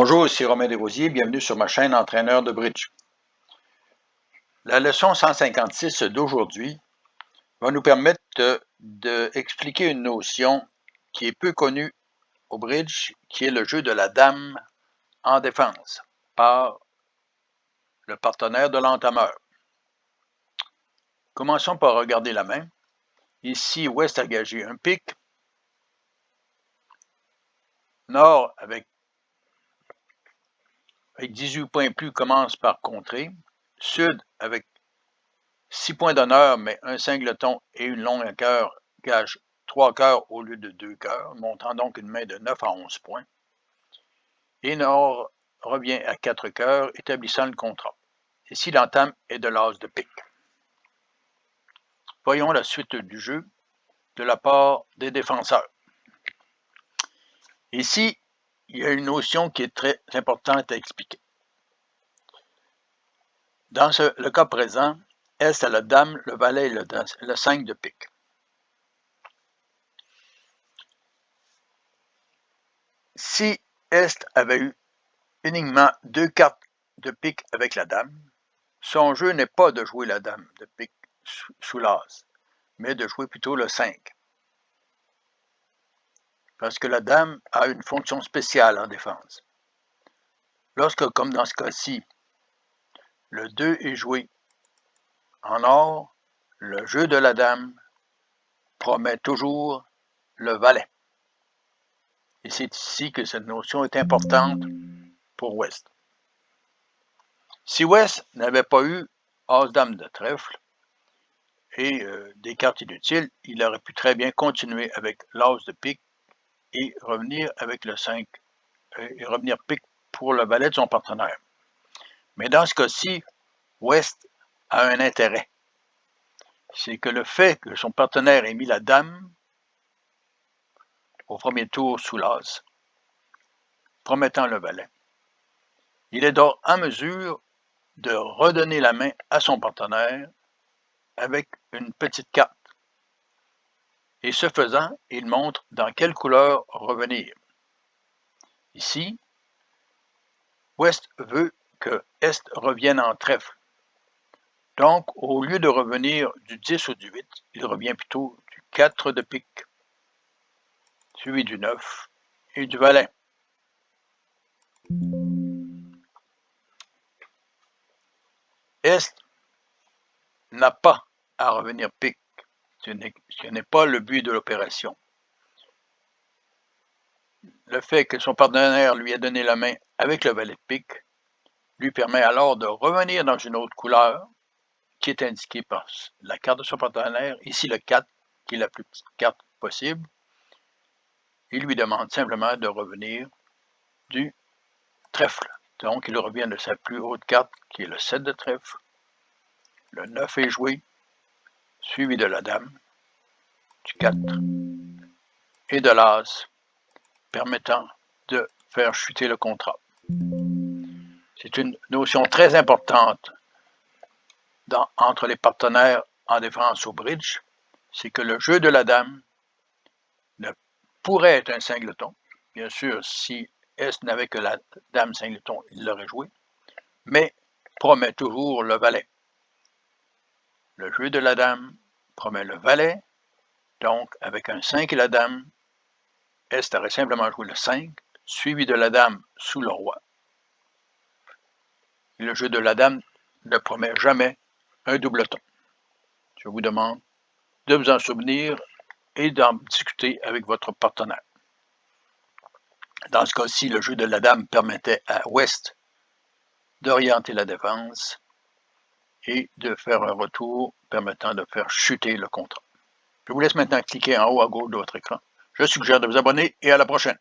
Bonjour, ici Romain Desrosiers, bienvenue sur ma chaîne Entraîneur de bridge. La leçon 156 d'aujourd'hui va nous permettre d'expliquer une notion qui est peu connue au bridge, qui est le jeu de la dame en défense par le partenaire de l'entameur. Commençons par regarder la main. Ici, Ouest a gagé un pic. Nord, avec 18 points plus, commence par contrer. Sud, avec 6 points d'honneur, mais un singleton et une longue à cœur, gage 3 cœurs au lieu de 2 cœurs, montant donc une main de 9 à 11 points. Et Nord revient à 4 cœurs, établissant le contrat. Ici, l'entame est de l'as de pique. Voyons la suite du jeu de la part des défenseurs. Ici, il y a une notion qui est très importante à expliquer. Dans le cas présent, Est a la dame, le valet et le 5 de pique. Si Est avait eu uniquement 2 cartes de pique avec la dame, son jeu n'est pas de jouer la dame de pique sous l'as, mais de jouer plutôt le 5. Parce que la dame a une fonction spéciale en défense. Lorsque, comme dans ce cas-ci, le 2 est joué en or, le jeu de la dame promet toujours le valet. Et c'est ici que cette notion est importante pour Ouest. Si Ouest n'avait pas eu As-Dame de trèfle et des cartes inutiles, il aurait pu très bien continuer avec l'As de pique et revenir avec le 5 et revenir pique pour le valet de son partenaire. Mais dans ce cas-ci, Ouest a un intérêt. C'est que le fait que son partenaire ait mis la dame au premier tour sous l'as, promettant le valet, il est donc en mesure de redonner la main à son partenaire avec une petite carte. Et ce faisant, il montre dans quelle couleur revenir. Ici, Ouest veut que Est revienne en trèfle. Donc, au lieu de revenir du 10 ou du 8, il revient plutôt du 4 de pique, suivi du 9 et du valet. Est n'a pas à revenir pique. Ce n'est pas le but de l'opération. Le fait que son partenaire lui ait donné la main avec le valet de pique lui permet alors de revenir dans une autre couleur qui est indiquée par la carte de son partenaire, ici le 4, qui est la plus petite carte possible. Il lui demande simplement de revenir du trèfle. Donc, il revient de sa plus haute carte, qui est le 7 de trèfle. Le 9 est joué, suivi de la dame, du 4 et de l'as, permettant de faire chuter le contrat. C'est une notion très importante entre les partenaires en défense au bridge, c'est que le jeu de la dame ne pourrait être un singleton. Bien sûr, si Est n'avait que la dame singleton, il l'aurait joué, mais promet toujours le valet. Le jeu de la dame promet le valet, donc avec un 5 et la dame, Est aurait simplement joué le 5, suivi de la dame sous le roi. Et le jeu de la dame ne promet jamais un doubleton. Je vous demande de vous en souvenir et d'en discuter avec votre partenaire. Dans ce cas-ci, le jeu de la dame permettait à Ouest d'orienter la défense et de faire un retour permettant de faire chuter le contrat. Je vous laisse maintenant cliquer en haut à gauche de votre écran. Je suggère de vous abonner et à la prochaine.